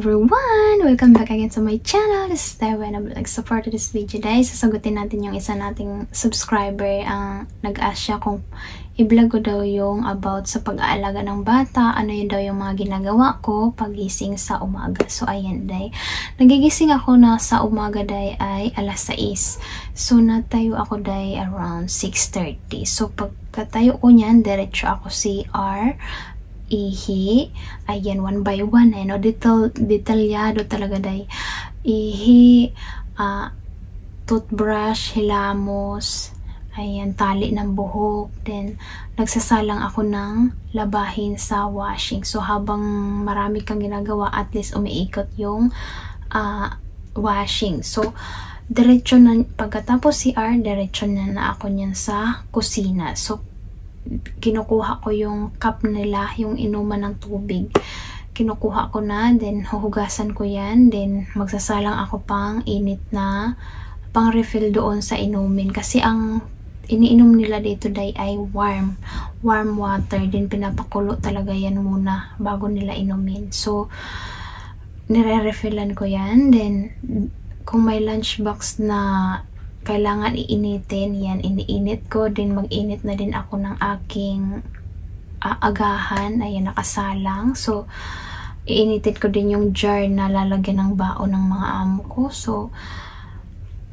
everyone! Welcome back again to my channel. This is Tewa na nag-support this video guys. Sasagutin natin yung isa nating subscriber ang nag-ask siya kung i-vlog ko daw yung about sa pag-aalaga ng bata. Ano yun daw yung mga ginagawa ko pagising sa umaga. So ayan day. Nagigising ako na sa umaga day ay alas 6. So natayo ako day around 6:30. So pagkatayo ko niyan, diretso ako CR. Ihi, ayan, one by one, no? Detalyado talaga day. Ihi, toothbrush, hilamos, ayan, tali ng buhok, then nagsasalang ako ng labahin sa washing. So habang marami kang ginagawa, at least umiikot yung washing. So diretso na, pagkatapos CR, diretso na ako niyan sa kusina. So kinukuha ko yung cup nila, yung inuman ng tubig. Kinukuha ko na, then huhugasan ko yan, then magsasalang ako pang init na pang refill doon sa inumin. Kasi ang iniinom nila dito day ay warm water, then pinapakulo talaga yan muna bago nila inumin. So nire-refillan ko yan, then kung may lunchbox na kailangan iinitin, yan, iniinit ko, din mag-init na din ako ng aking agahan, ayan, nakasalang. So, iinitin ko din yung jar na lalagyan ng baon ng mga amo ko. So,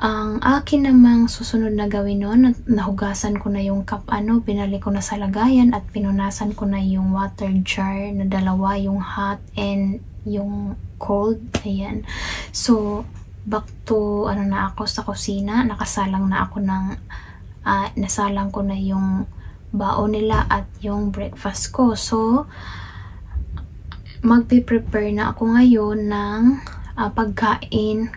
ang akin namang susunod na gawin nun, nahugasan ko na yung cup, binalik ko na sa lagayan at pinunasan ko na yung water jar na dalawa, yung hot and yung cold, ayan. So, back to na ako sa kusina, nakasalang na ako ng nasalang ko na yung baon nila at yung breakfast ko. So magpe-prepare na ako ngayon ng pagkain,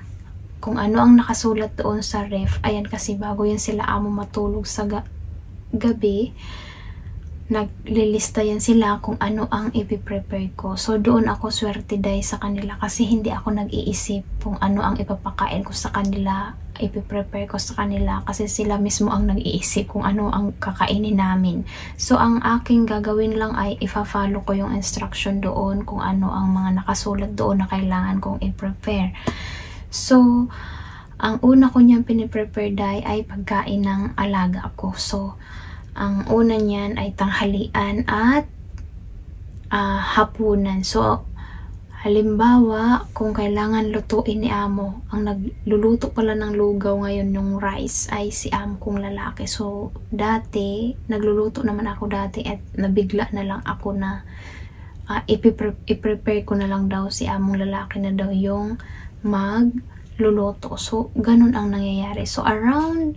kung ano ang nakasulat doon sa ref. Ayan, kasi bago yan sila amo matulog sa gabi, naglilista yan sila kung ano ang ipiprepare ko. So doon ako swerte dahil sa kanila, kasi hindi ako nag-iisip kung ano ang ipapakain ko sa kanila, ipiprepare ko sa kanila, kasi sila mismo ang nag-iisip kung ano ang kakainin namin. So ang aking gagawin lang ay ifa-follow ko yung instruction doon kung ano ang mga nakasulat doon na kailangan kong i-prepare. So ang una ko niyang piniprepare dahil ay pagkain ng alaga ko. So ang una niyan ay tanghalian at hapunan. So, halimbawa, kung kailangan lutuin ni amo, ang nagluluto pala ng lugaw ngayon ng rice ay si amo kong lalaki. So, dati, nagluluto naman ako dati at nabigla na lang ako na i-prepare ko na lang daw si among lalaki na daw yung magluluto. So, ganun ang nangyayari. So, around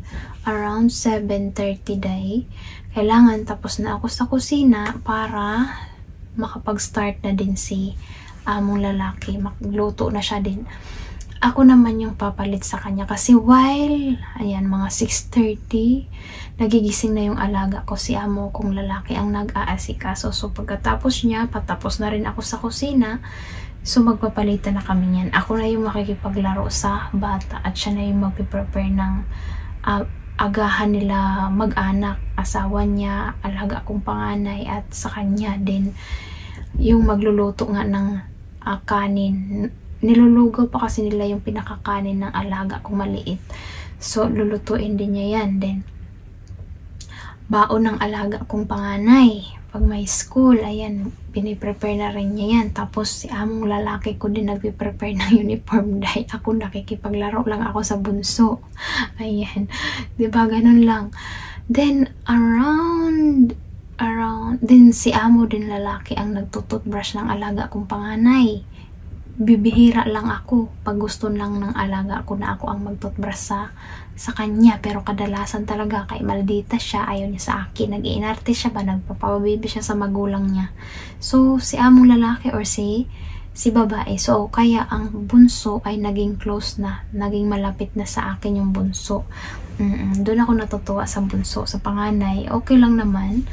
7:30 day, kailangan tapos na ako sa kusina para makapag-start na din si among lalaki. Magluto na siya din. Ako naman yung papalit sa kanya, kasi while, ayan, mga 6:30, nagigising na yung alaga ko, si amo kong lalaki ang nag-aasikaso. So, pagkatapos niya, patapos na rin ako sa kusina. So, magpapalitan na kami niyan. Ako na yung makikipaglaro sa bata at siya na yung magpiprepare ng agahan nila mag-anak, asawa niya, alaga kong panganay, at sa kanya din yung magluluto nga ng kanin. Nilulugaw pa kasi nila yung pinakakanin ng alaga kong maliit. So, lulutuin din niya yan. Then, baon ng alaga kong panganay. Pag may school, ayan, piniprepare na rin niya yan. Tapos, si among lalaki ko din nagpiprepare ng uniform dahil ako nakikipaglaro lang ako sa bunso. Ayan. Diba, ganun lang. Then, din si amo din lalaki ang nagtututbrush ng alaga kong panganay. Bibihira lang ako pag gusto lang ng alaga ko na ako ang magtutbrush sa kanya, pero kadalasan talaga kay maldita siya, ayaw niya sa akin, nag-iinarte siya ba, nagpapababy siya sa magulang niya. So si among lalaki or si babae, so kaya ang bunso ay naging close na, naging malapit na sa akin yung bunso. Doon ako natutuwa sa bunso. Sa panganay okay lang naman,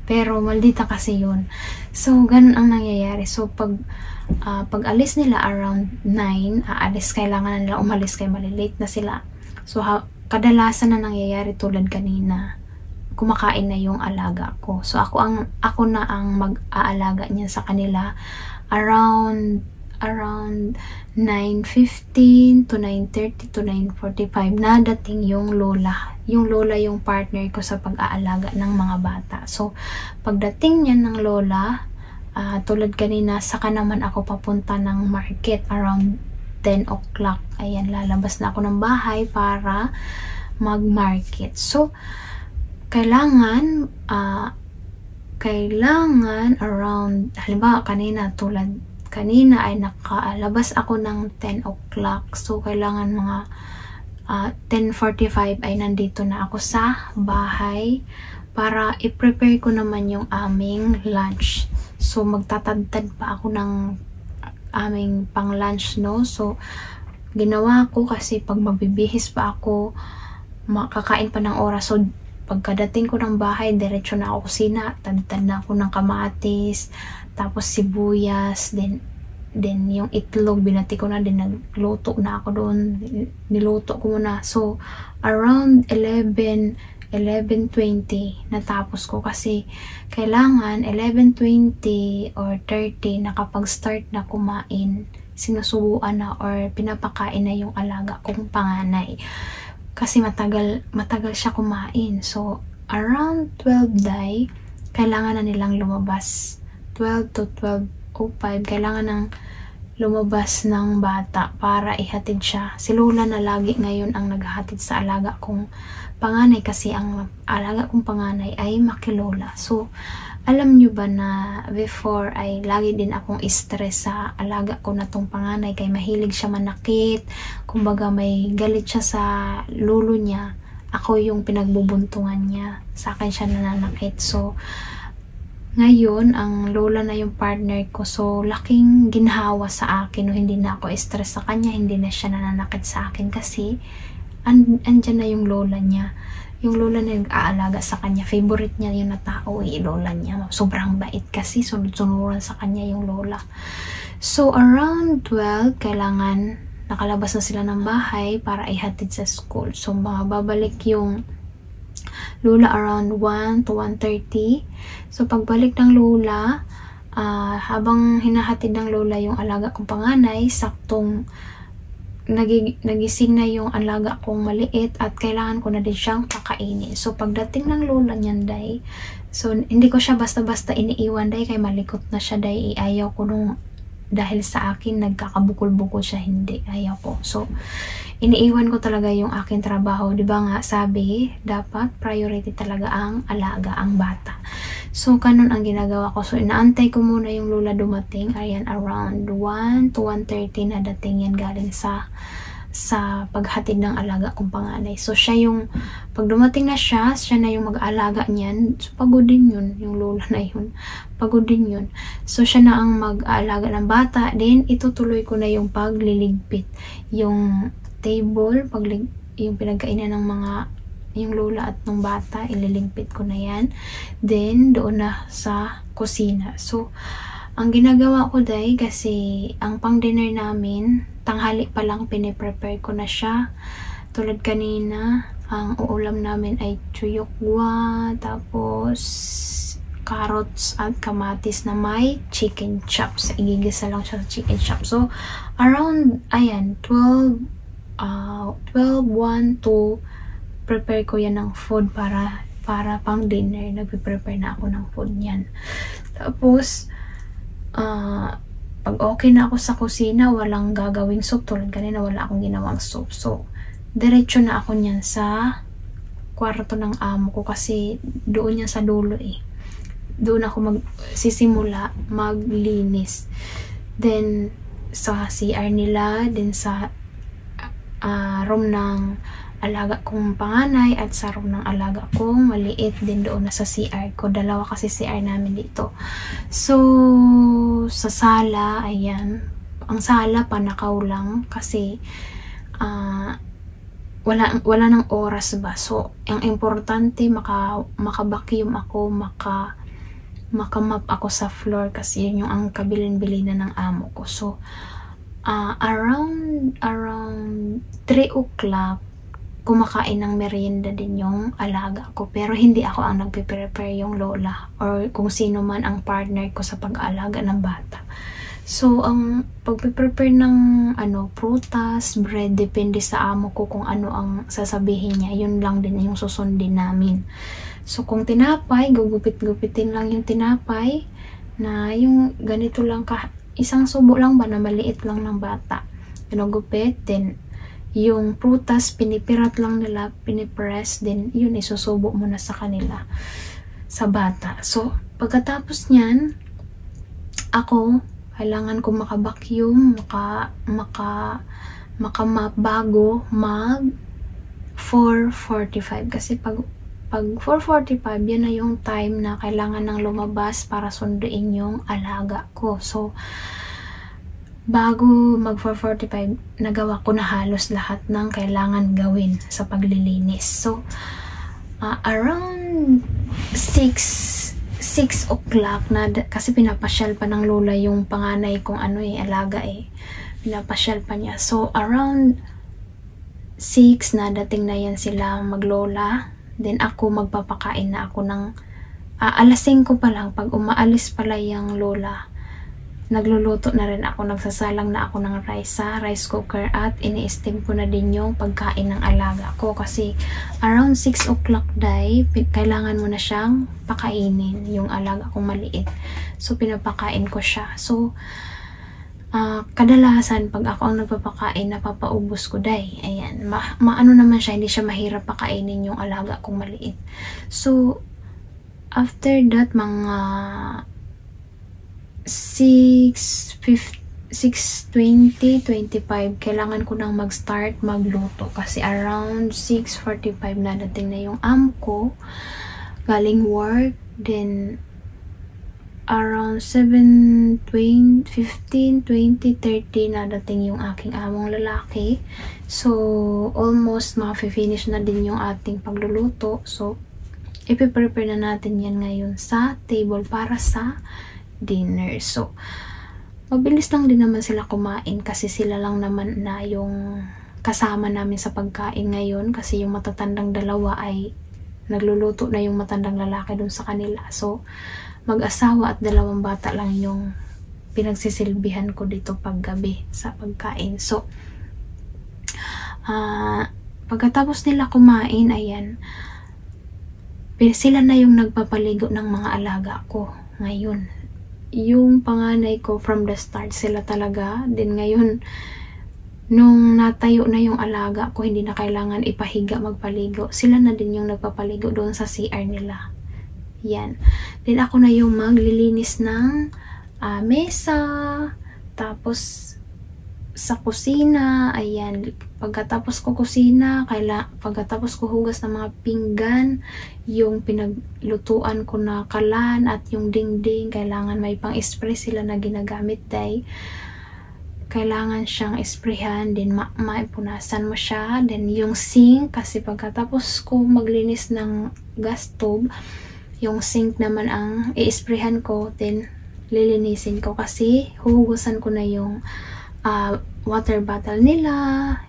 pero maldita kasi yun. So ganun ang nangyayari. So pag alis nila around 9, kailangan nila umalis kay malilate na sila. So kadalasan na nangyayari tulad kanina, kumakain na yung alaga ko. So ako na ang mag-aalaga niya sa kanila around around 9:15 to 9:30 to 9:45 nadating yung lola. Yung lola yung partner ko sa pag-aalaga ng mga bata. So, pagdating niya ng lola, tulad kanina, saka naman ako papunta ng market around 10 o'clock. Ayan, lalabas na ako ng bahay para mag-market. So, kailangan around, halimbawa kanina ay nakalabas ako ng 10 o'clock. So, kailangan mga 10:45 ay nandito na ako sa bahay para i-prepare ko naman yung aming lunch. So, magtatadtad pa ako ng aming pang lunch, no? So, ginawa ko kasi pag magbibihis pa ako, makakain pa ng oras. So, pagkadating ko ng bahay, diretso na ako kusina, tadtad na ako ng kamatis, tapos sibuyas, then yung itlog, binati ko na, din nagluto na ako doon, niluto ko muna. So, around 11:20 natapos ko kasi kailangan 11:20 or 30 nakapag-start na kumain, sinusubuan na or pinapakain na yung alaga kong panganay kasi matagal siya kumain. So around 12 day kailangan na nilang lumabas. 12 to 12:05 kailangan ng lumabas ng bata para ihatid siya. Si Lola na lagi ngayon ang naghahatid sa alaga kong panganay kasi ang alaga kong panganay ay makilola. So, alam nyo ba na before ay lagi din akong stress sa alaga ko na tong panganay kay mahilig siya manakit. Kumbaga may galit siya sa lolo niya. Ako yung pinagbubuntungan niya. Sa akin siya nananakit. So, ngayon, ang lola na yung partner ko. So, laking ginhawa sa akin. No, hindi na ako stress sa kanya. Hindi na siya nananakit sa akin kasi andyan na yung lola niya. Yung lola na nag-aalaga sa kanya. Favorite niya yung na tao, lola niya. Sobrang bait kasi. Sunod-sunuran sa kanya yung lola. So, around 12, kailangan nakalabas na sila ng bahay para ihatid sa school. So, babalik yung lola around 1 to 1:30. So, pagbalik ng lola, habang hinahatid ng lola yung alaga kong panganay, saktong nagising na yung alaga kong maliit at kailangan ko na din siyang pakainin. So, pagdating ng lola niyan, day, so, hindi ko siya basta-basta iniiwan, day, kay malikot na siya, day, ayaw ko nung, dahil sa akin, nagkakabukol-bukol siya, hindi, ayaw ko. So, iniiwan ko talaga yung aking trabaho. Diba nga, sabi, dapat priority talaga ang alaga, ang bata. So, ganun ang ginagawa ko. So, inaantay ko muna yung lola dumating. Ayan, around 1 to 1:30 na dating yan galing sa paghatid ng alaga kong panganay. So, siya yung, pag dumating na siya na yung mag-alaga niyan. So, pagod din yun, yung lola na yun. Pagod din yun. So, siya na ang mag-aalaga ng bata. Then, itutuloy ko na yung pagliligpit. Yung table, yung pinagkainan ng mga yung lola at ng bata, ililimpit ko na yan. Then, doon na sa kusina. So, ang ginagawa ko, day, kasi ang pang-dinner namin, tanghali pa lang piniprepare ko na siya. Tulad kanina, ang uulam namin ay tuyokwa, tapos carrots at kamatis na may chicken chops. Igigisa lang siya sa chicken chops. So, around, ayan, 12:1 to prepare ko yan ng food para pang dinner. Nagpe-prepare na ako ng food yan. Tapos, pag okay na ako sa kusina, walang gagawing soup. Tulad kanina, wala akong ginawang soup. So, diretso na ako niyan sa kwarto ng amo ko kasi doon yan sa dulo eh. Doon ako sisimula maglinis. Then, sa CR nila, then sa room ng alaga kong panganay at sa room ng alaga kong maliit din doon na sa CR ko. Dalawa kasi CR namin dito. So, sa sala, ayan. Ang sala, panakaw lang kasi wala ng oras ba. So, ang importante, maka-vacuum ako, makamap ako sa floor kasi yun yung ang kabilin-bilinan ng amo ko. So, around 3 o'clock, kumakain ng merienda din yung alaga ko. Pero hindi ako ang nagpe-prepare, yung lola or kung sino man ang partner ko sa pag-aalaga ng bata. So, ang pagpe-prepare ng prutas, bread, depende sa amo ko kung ano ang sasabihin niya. Yun lang din yung susundin namin. So, kung tinapay, gugupit-gupitin lang yung tinapay na yung ganito lang isang subo lang ba na maliit lang ng bata. Ginugupit, then yung prutas, pinipirat lang nila, pinipress, then yun isusubo mo na sa kanila, sa bata. So, pagkatapos niyan, ako, kailangan ko maka-vacuum, maka-map bago mag 4:45. Kasi pag 4:45, yan na yung time na kailangan nang lumabas para sunduin yung alaga ko. So, bago mag 4:45, nagawa ko na halos lahat ng kailangan gawin sa paglilinis. So, around 6 o'clock na, kasi pinapasyal pa ng lola yung panganay kong alaga pinapasyal pa niya. So, around 6 na dating na yan sila maglola. Then ako magpapakain na ako ng alas 5 pa lang, pag umaalis pala yung lola, nagluluto na rin ako, nagsasalang na ako ng rice sa rice cooker at ini-steam ko na din yung pagkain ng alaga ko kasi around 6 o'clock kailangan mo na siyang pakainin yung alaga kong maliit. So pinapakain ko siya. So kadalasan pag ako ang nagpapakain, napapaubos ko ayan, maano naman siya, hindi siya mahirap pakainin yung alaga kong maliit. So after that, mga 6:20-25 kailangan ko nang mag-start magluto kasi around 6:45 na dating na yung ko galing work. Then around 7:15, 20, 30 na dating yung aking among lalaki. So almost ma-finish na din yung ating pagluluto. So ipiprepare na natin yan ngayon sa table para sa dinner. So mabilis lang din naman sila kumain kasi sila lang naman na yung kasama namin sa pagkain ngayon kasi yung matatandang dalawa ay nagluluto na yung matandang lalaki dun sa kanila. So mag-asawa at 2 bata lang yung pinagsisilbihan ko dito paggabi sa pagkain. So pagkatapos nila kumain, ayan, sila na yung nagpapaligo ng mga alaga ko ngayon. Yung panganay ko from the start, sila talaga. Din ngayon, nung natayo na yung alaga ko, hindi na kailangan ipahiga magpaligo, sila na din yung nagpapaligo doon sa CR nila. Yan. Then ako na yung maglilinis ng mesa, tapos sa kusina, ayan, pagkatapos ko kusina, pagkatapos ko hugas ng mga pinggan, yung pinaglutuan ko na kalan at yung dingding, kailangan may pang-spray sila na ginagamit kailangan siyang isprehan, din maipunasan mo siya. Then yung sink, kasi pagkatapos ko maglinis ng gas stove, yung sink naman ang i-sprayhan ko, then lilinisin ko kasi huhugusan ko na yung water bottle nila,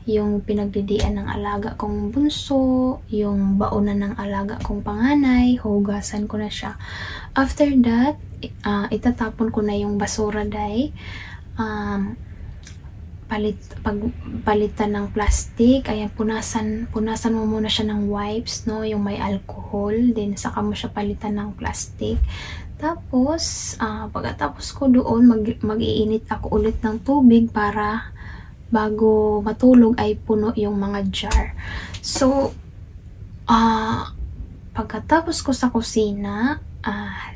yung pinagdidian ng alaga kong bunso, yung baunan ng alaga kong panganay, hugasan ko na siya. After that, itatapon ko na yung basura palitan ng plastic. Ayan, punasan mo muna siya ng wipes, no, yung may alcohol, then saka mo siya palitan ng plastic. Tapos pagkatapos ko doon, mag-iinit ako ulit ng tubig para bago matulog ay puno yung mga jar. So pagkatapos ko sa kusina,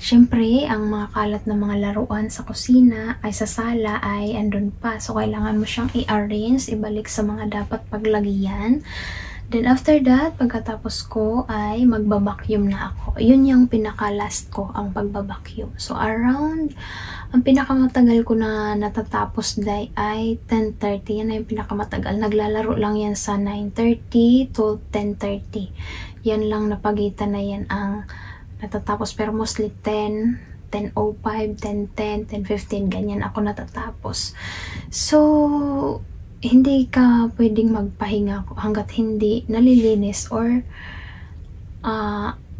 syempre ang mga kalat na mga laruan sa kusina ay sa sala ay andun pa. So kailangan mo siyang i-arrange, ibalik sa mga dapat paglagyan. Then after that, pagkatapos ko ay magbabacuum na ako. Yun yung pinaka-last ko, ang pagbabacuum. So around, ang pinakamatagal ko na natatapos ay 10:30. Yan na yung pinakamatagal. Naglalaro lang yan sa 9:30 to 10:30. Yan lang, napagitan na yan ang natatapos. Pero mostly 10:05, 10:10, 10:15, ganyan ako natatapos. So hindi ka pwedeng magpahinga hanggat hindi nalilinis or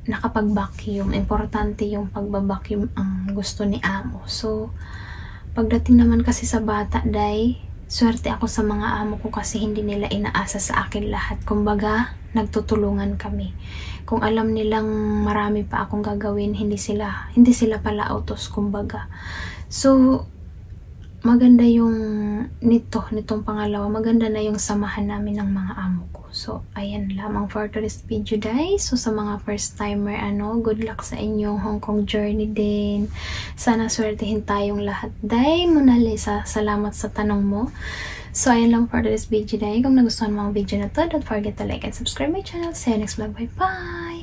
nakapag-vacuum. Importante yung pagbabacuum ang gusto ni amo. So Pagdating naman kasi sa bata, day, swerte ako sa mga amo ko kasi hindi nila inaasa sa akin lahat. Kumbaga, nagtutulungan kami. Kung alam nilang marami pa akong gagawin, hindi sila pala utos, kumbaga. So, maganda yung nitong pangalawa, maganda na yung samahan namin ng mga amo ko. So, ayan lamang for today's video, guys. So, sa mga first timer, good luck sa inyong Hong Kong journey din. Sana swertehin tayong lahat. Day, Mona Lisa, salamat sa tanong mo. So, ayan lang for today's video, day. Kung nagustuhan mo ang video na to, don't forget to like and subscribe my channel. See you next vlog. Bye-bye!